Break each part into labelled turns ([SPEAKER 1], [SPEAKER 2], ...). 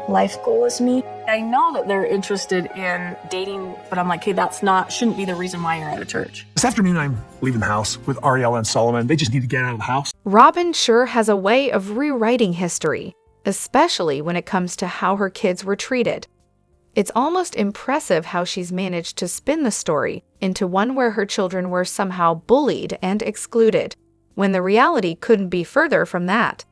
[SPEAKER 1] life goal as me.
[SPEAKER 2] I know that they're interested in dating, but I'm like, hey, shouldn't be the reason why you're at a church.
[SPEAKER 3] This afternoon, I'm leaving the house with Ariella and Solomon. They just need to get out of the house.
[SPEAKER 4] Robyn sure has a way of rewriting history, especially when it comes to how her kids were treated. It's almost impressive how she's managed to spin the story into one where her children were somehow bullied and excluded, when the reality couldn't be further from that.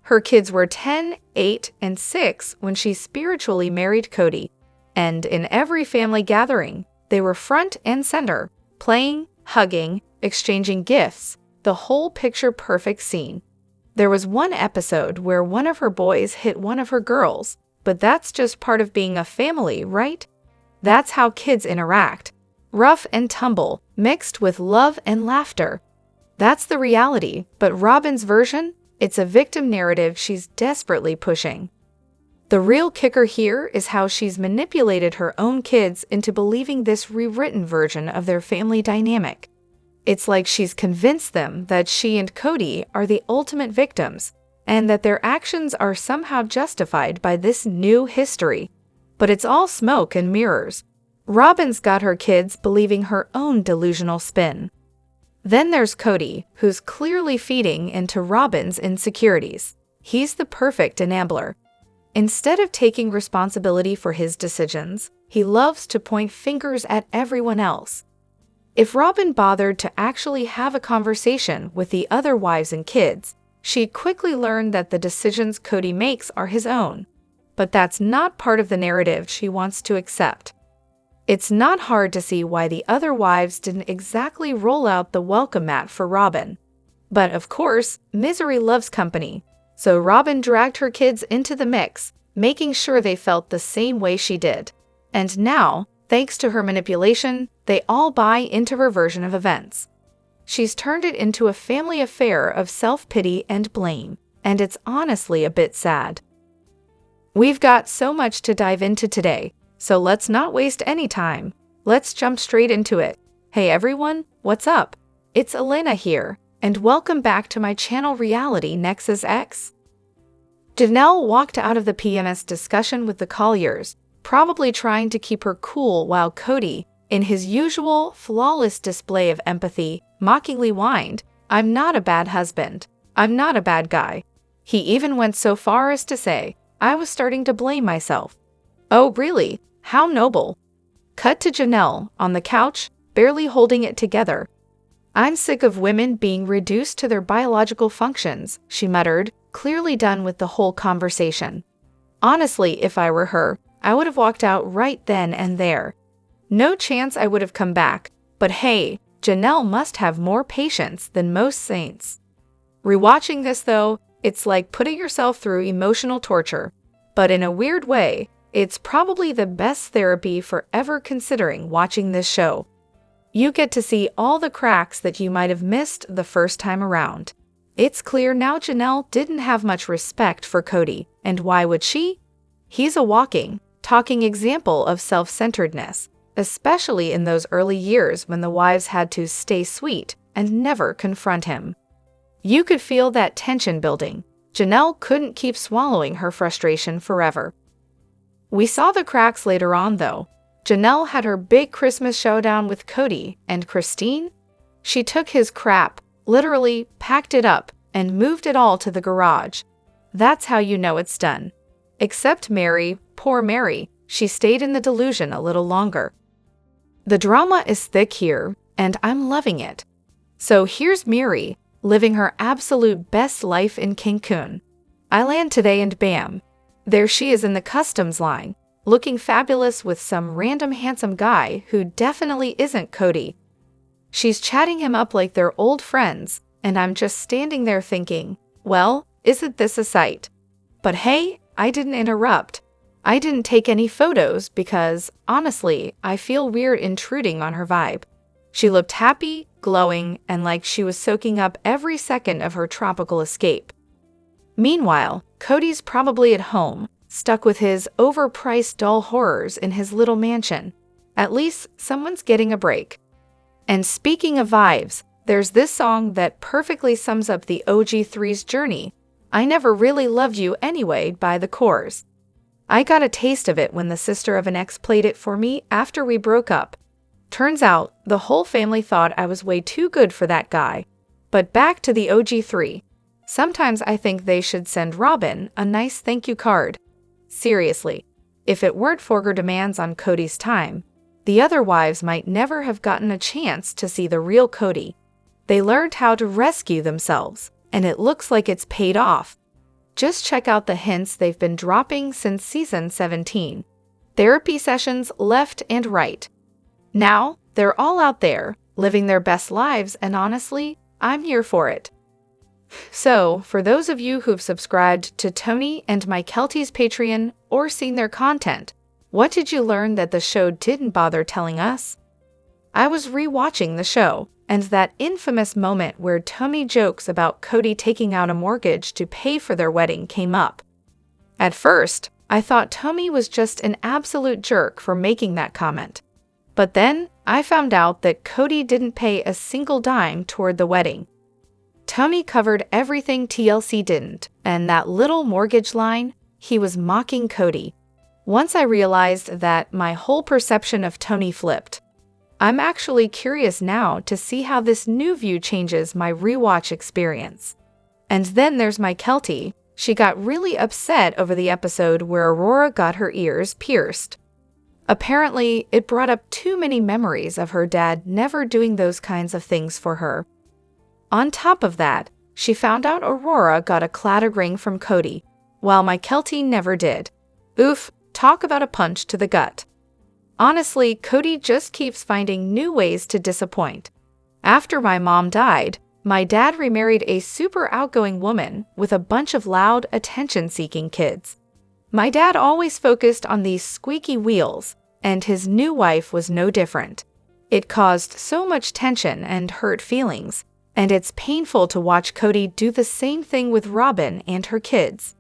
[SPEAKER 4] Her kids were 10, 8, and 6 when she spiritually married Kody, and in every family gathering, they were front and center, playing, hugging, exchanging gifts, the whole picture-perfect scene. There was one episode where one of her boys hit one of her girls, but that's just part of being a family, right? That's how kids interact. Rough and tumble, mixed with love and laughter. That's the reality, but Robyn's version? It's a victim narrative she's desperately pushing. The real kicker here is how she's manipulated her own kids into believing this rewritten version of their family dynamic. It's like she's convinced them that she and Kody are the ultimate victims, and that their actions are somehow justified by this new history. But it's all smoke and mirrors. Robyn's got her kids believing her own delusional spin. Then there's Kody, who's clearly feeding into Robyn's insecurities. He's the perfect enabler. Instead of taking responsibility for his decisions, he loves to point fingers at everyone else. If Robyn bothered to actually have a conversation with the other wives and kids, she'd quickly learn that the decisions Kody makes are his own. But that's not part of the narrative she wants to accept. It's not hard to see why the other wives didn't exactly roll out the welcome mat for Robyn. But of course, misery loves company, so Robyn dragged her kids into the mix, making sure they felt the same way she did. And now, thanks to her manipulation, they all buy into her version of events. She's turned it into a family affair of self-pity and blame, and it's honestly a bit sad. We've got so much to dive into today, so let's not waste any time. Let's jump straight into it. Hey everyone, what's up? It's Elena here, and welcome back to my channel Reality Nexus X. Janelle walked out of the PMS discussion with the Colliers, probably trying to keep her cool while Kody, in his usual flawless display of empathy, mockingly whined, "I'm not a bad husband. I'm not a bad guy." He even went so far as to say, "I was starting to blame myself." Oh really? How noble. Cut to Janelle, on the couch, barely holding it together. "I'm sick of women being reduced to their biological functions," she muttered, clearly done with the whole conversation. Honestly, if I were her, I would have walked out right then and there. No chance I would have come back, but hey, Janelle must have more patience than most saints. Rewatching this though, it's like putting yourself through emotional torture, but in a weird way, it's probably the best therapy for ever considering watching this show. You get to see all the cracks that you might have missed the first time around. It's clear now Janelle didn't have much respect for Kody, and why would she? He's a walking, talking example of self-centeredness, especially in those early years when the wives had to stay sweet and never confront him. You could feel that tension building. Janelle couldn't keep swallowing her frustration forever. We saw the cracks later on though. Janelle had her big Christmas showdown with Kody, and Christine? She took his crap, literally packed it up, and moved it all to the garage. That's how you know it's done. Except Meri, poor Meri, she stayed in the delusion a little longer. The drama is thick here, and I'm loving it. So here's Meri, living her absolute best life in Cancun. I land today and bam, there she is in the customs line, looking fabulous with some random handsome guy who definitely isn't Kody. She's chatting him up like they're old friends, and I'm just standing there thinking, well, isn't this a sight? But hey, I didn't interrupt. I didn't take any photos because, honestly, I feel weird intruding on her vibe. She looked happy, glowing, and like she was soaking up every second of her tropical escape. Meanwhile, Kody's probably at home, stuck with his overpriced doll horrors in his little mansion. At least someone's getting a break. And speaking of vibes, there's this song that perfectly sums up the OG3's journey, "I Never Really Loved You Anyway" by the Corrs. I got a taste of it when the sister of an ex played it for me after we broke up. Turns out, the whole family thought I was way too good for that guy. But back to the OG3. Sometimes I think they should send Robyn a nice thank you card. Seriously, if it weren't for her demands on Kody's time, the other wives might never have gotten a chance to see the real Kody. They learned how to rescue themselves, and it looks like it's paid off. Just check out the hints they've been dropping since season 17. Therapy sessions left and right. Now, they're all out there, living their best lives, and honestly, I'm here for it. So, for those of you who've subscribed to Tony and my Kelty's Patreon or seen their content, what did you learn that the show didn't bother telling us? I was re-watching the show, and that infamous moment where Tony jokes about Kody taking out a mortgage to pay for their wedding came up. At first, I thought Tony was just an absolute jerk for making that comment. But then, I found out that Kody didn't pay a single dime toward the wedding. Tony covered everything TLC didn't, and that little mortgage line, he was mocking Kody. Once I realized that, my whole perception of Tony flipped. I'm actually curious now to see how this new view changes my rewatch experience. And then there's my Kelty. She got really upset over the episode where Aurora got her ears pierced. Apparently, it brought up too many memories of her dad never doing those kinds of things for her. On top of that, she found out Aurora got a claddagh ring from Kody, while my Kelty never did. Oof, talk about a punch to the gut. Honestly, Kody just keeps finding new ways to disappoint. After my mom died, my dad remarried a super outgoing woman with a bunch of loud, attention-seeking kids. My dad always focused on these squeaky wheels, and his new wife was no different. It caused so much tension and hurt feelings, and it's painful to watch Kody do the same thing with Robyn and her kids.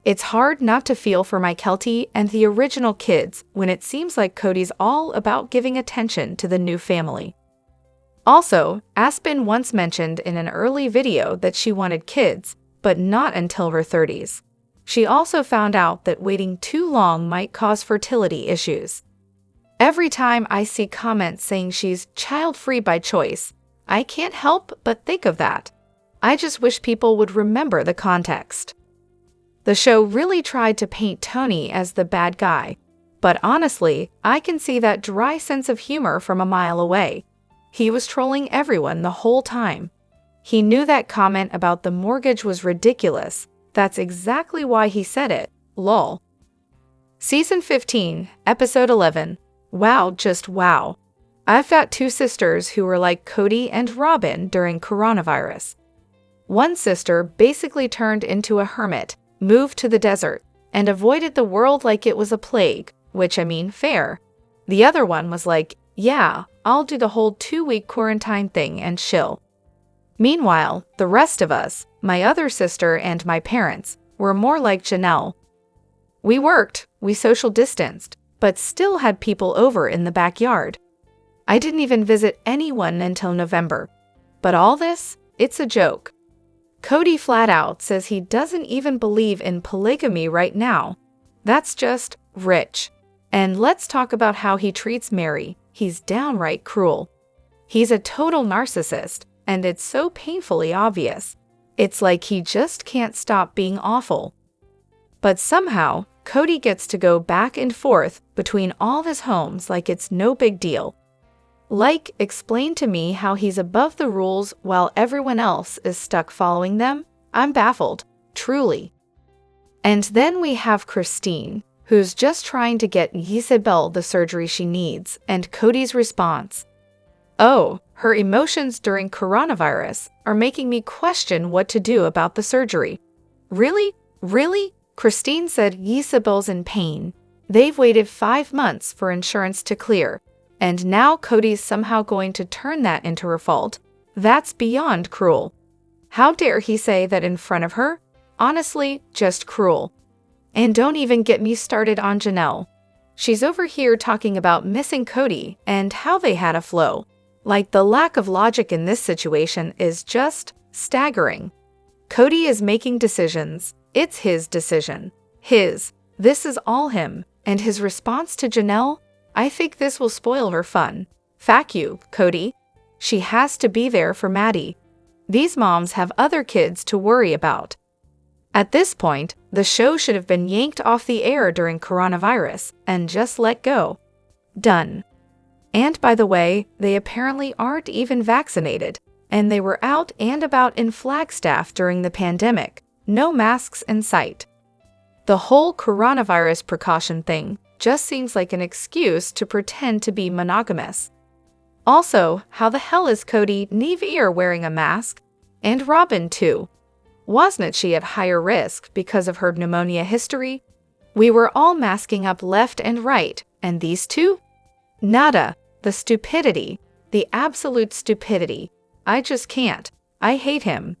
[SPEAKER 4] It's hard not to feel for my Kelty and the original kids when it seems like Kody's all about giving attention to the new family. Also, Aspen once mentioned in an early video that she wanted kids, but not until her 30s. She also found out that waiting too long might cause fertility issues. Every time I see comments saying she's child-free by choice, I can't help but think of that. I just wish people would remember the context. The show really tried to paint Tony as the bad guy, but honestly, I can see that dry sense of humor from a mile away. He was trolling everyone the whole time. He knew that comment about the mortgage was ridiculous. That's exactly why he said it, lol. Season 15, Episode 11. Wow, just wow. I've got two sisters who were like Kody and Robyn during coronavirus. One sister basically turned into a hermit, moved to the desert, and avoided the world like it was a plague, which I mean, fair. The other one was like, yeah, I'll do the whole 2-week quarantine thing and chill. Meanwhile, the rest of us, my other sister and my parents, were more like Janelle. We worked, we social distanced, but still had people over in the backyard. I didn't even visit anyone until November. But all this, it's a joke. Kody flat out says he doesn't even believe in polygamy right now. That's just rich. And let's talk about how he treats Meri. He's downright cruel. He's a total narcissist, and it's so painfully obvious. It's like he just can't stop being awful. But somehow, Kody gets to go back and forth between all his homes like it's no big deal. Like, explain to me how he's above the rules while everyone else is stuck following them? I'm baffled, truly. And then we have Christine, who's just trying to get Isabel the surgery she needs, and Kody's response. Oh, her emotions during coronavirus are making me question what to do about the surgery. Really? Really? Christine said Isabel's in pain. They've waited 5 months for insurance to clear. And now Kody's somehow going to turn that into her fault. That's beyond cruel. How dare he say that in front of her? Honestly, just cruel. And don't even get me started on Janelle. She's over here talking about missing Kody and how they had a flow. Like, the lack of logic in this situation is just staggering. Kody is making decisions. It's his decision. His. This is all him, and his response to Janelle? I think this will spoil her fun. Factual, Kody. She has to be there for Maddie. These moms have other kids to worry about. At this point, the show should have been yanked off the air during coronavirus and just let go. Done. And by the way, they apparently aren't even vaccinated, and they were out and about in Flagstaff during the pandemic. No masks in sight. The whole coronavirus precaution thing just seems like an excuse to pretend to be monogamous. Also, how the hell is Kody Neve wearing a mask? And Robyn too. Wasn't she at higher risk because of her pneumonia history? We were all masking up left and right, and these two? Nada. The stupidity. The absolute stupidity. I just can't. I hate him.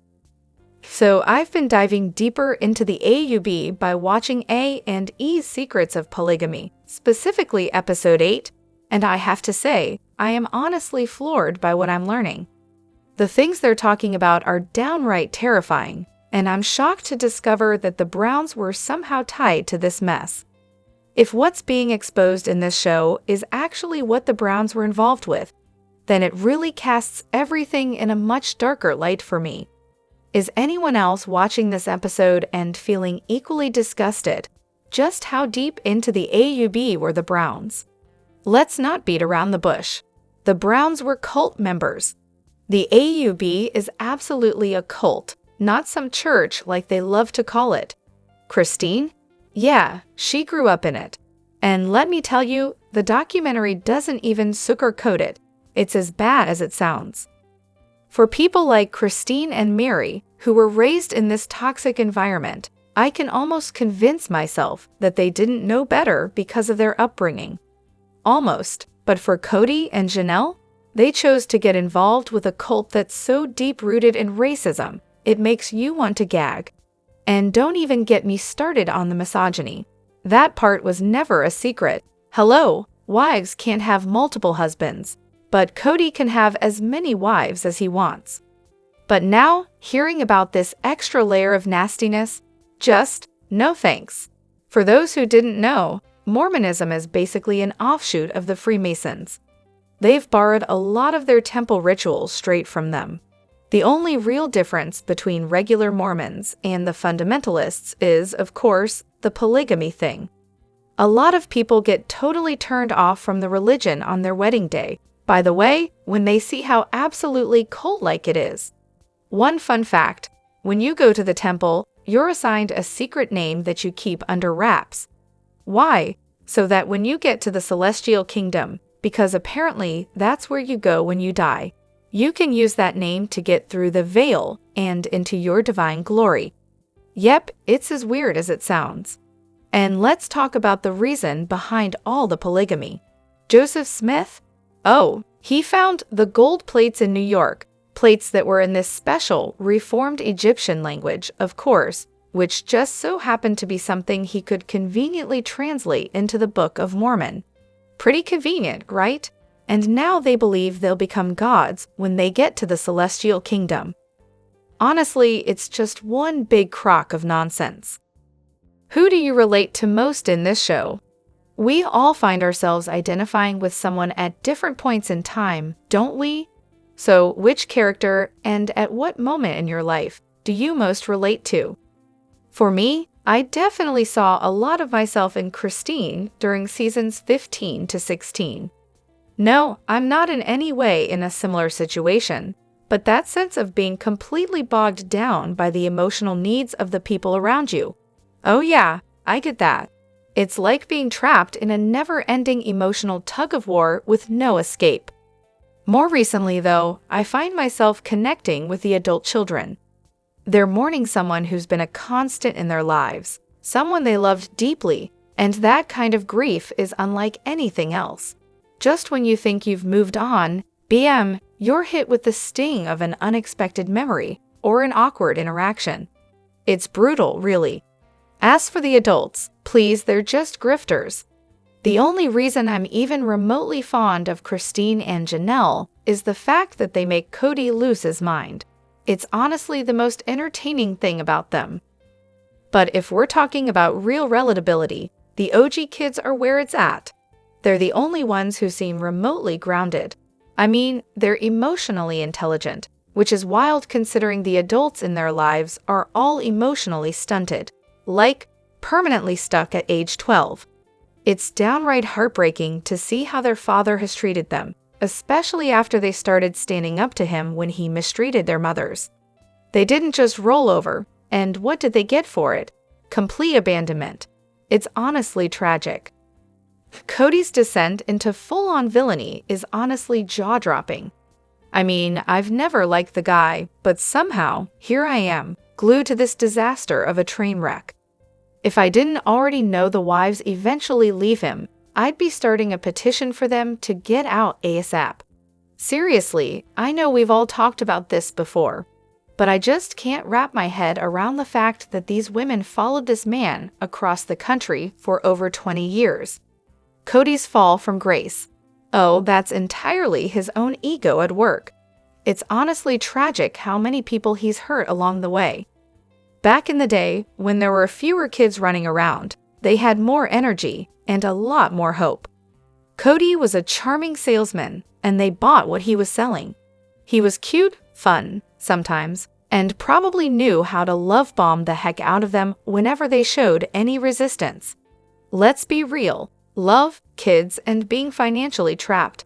[SPEAKER 4] So I've been diving deeper into the AUB by watching A and E's Secrets of Polygamy, specifically episode 8, and I have to say, I am honestly floored by what I'm learning. The things they're talking about are downright terrifying, and I'm shocked to discover that the Browns were somehow tied to this mess. If what's being exposed in this show is actually what the Browns were involved with, then it really casts everything in a much darker light for me. Is anyone else watching this episode and feeling equally disgusted? Just how deep into the AUB were the Browns? Let's not beat around the bush. The Browns were cult members. The AUB is absolutely a cult, not some church like they love to call it. Christine? Yeah, she grew up in it. And let me tell you, the documentary doesn't even sugarcoat it. It's as bad as it sounds. For people like Christine and Meri, who were raised in this toxic environment, I can almost convince myself that they didn't know better because of their upbringing. Almost. But for Kody and Janelle, they chose to get involved with a cult that's so deep-rooted in racism, it makes you want to gag. And don't even get me started on the misogyny. That part was never a secret. Hello, wives can't have multiple husbands, but Kody can have as many wives as he wants. But now, hearing about this extra layer of nastiness, just no thanks. For those who didn't know, Mormonism is basically an offshoot of the Freemasons. They've borrowed a lot of their temple rituals straight from them. The only real difference between regular Mormons and the fundamentalists is, of course, the polygamy thing. A lot of people get totally turned off from the religion on their wedding day, by the way, when they see how absolutely cult-like it is. One fun fact, when you go to the temple, you're assigned a secret name that you keep under wraps. Why? So that when you get to the celestial kingdom, because apparently that's where you go when you die, you can use that name to get through the veil and into your divine glory. Yep, it's as weird as it sounds. And let's talk about the reason behind all the polygamy. Joseph Smith? Oh, he found the gold plates in New York, plates that were in this special, reformed Egyptian language, of course, which just so happened to be something he could conveniently translate into the Book of Mormon. Pretty convenient, right? And now they believe they'll become gods when they get to the celestial kingdom. Honestly, it's just one big crock of nonsense. Who do you relate to most in this show? We all find ourselves identifying with someone at different points in time, don't we? So, which character and at what moment in your life do you most relate to? For me, I definitely saw a lot of myself in Christine during seasons 15 to 16. No, I'm not in any way in a similar situation, but that sense of being completely bogged down by the emotional needs of the people around you. Oh yeah, I get that. It's like being trapped in a never-ending emotional tug-of-war with no escape. More recently, though, I find myself connecting with the adult children. They're mourning someone who's been a constant in their lives, someone they loved deeply, and that kind of grief is unlike anything else. Just when you think you've moved on, BM, you're hit with the sting of an unexpected memory or an awkward interaction. It's brutal, really. As for the adults, please, they're just grifters. The only reason I'm even remotely fond of Christine and Janelle is the fact that they make Kody lose his mind. It's honestly the most entertaining thing about them. But if we're talking about real relatability, the OG kids are where it's at. They're the only ones who seem remotely grounded. I mean, they're emotionally intelligent, which is wild considering the adults in their lives are all emotionally stunted, like permanently stuck at age 12. It's downright heartbreaking to see how their father has treated them, especially after they started standing up to him when he mistreated their mothers. They didn't just roll over, and what did they get for it? Complete abandonment. It's honestly tragic. Kody's descent into full-on villainy is honestly jaw-dropping. I mean, I've never liked the guy, but somehow, here I am, glued to this disaster of a train wreck. If I didn't already know the wives eventually leave him, I'd be starting a petition for them to get out ASAP. Seriously, I know we've all talked about this before, but I just can't wrap my head around the fact that these women followed this man across the country for over 20 years. Kody's fall from grace. Oh, that's entirely his own ego at work. It's honestly tragic how many people he's hurt along the way. Back in the day, when there were fewer kids running around, they had more energy and a lot more hope. Kody was a charming salesman, and they bought what he was selling. He was cute, fun, sometimes, and probably knew how to love bomb the heck out of them whenever they showed any resistance. Let's be real. Love, kids, and being financially trapped.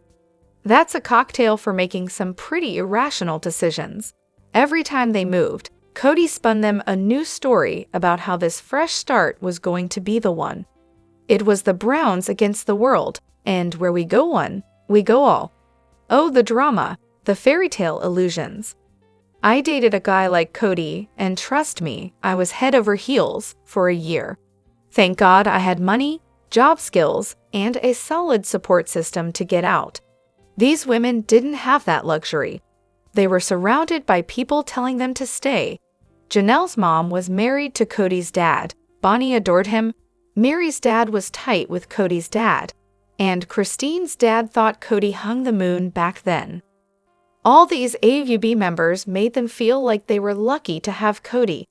[SPEAKER 4] That's a cocktail for making some pretty irrational decisions. Every time they moved, Kody spun them a new story about how this fresh start was going to be the one. It was the Browns against the world, and where we go one, we go all. Oh, the drama, the fairy tale illusions. I dated a guy like Kody, and trust me, I was head over heels for a year. Thank God I had money, job skills, and a solid support system to get out. These women didn't have that luxury. They were surrounded by people telling them to stay. Janelle's mom was married to Kody's dad. Bonnie adored him. Meri's dad was tight with Kody's dad. And Christine's dad thought Kody hung the moon back then. All these AUB members made them feel like they were lucky to have Kody.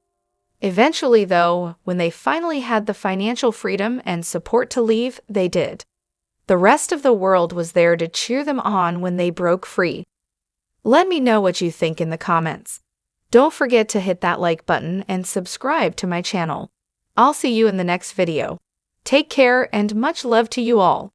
[SPEAKER 4] Eventually, though, when they finally had the financial freedom and support to leave, they did. The rest of the world was there to cheer them on when they broke free. Let me know what you think in the comments. Don't forget to hit that like button and subscribe to my channel. I'll see you in the next video. Take care and much love to you all.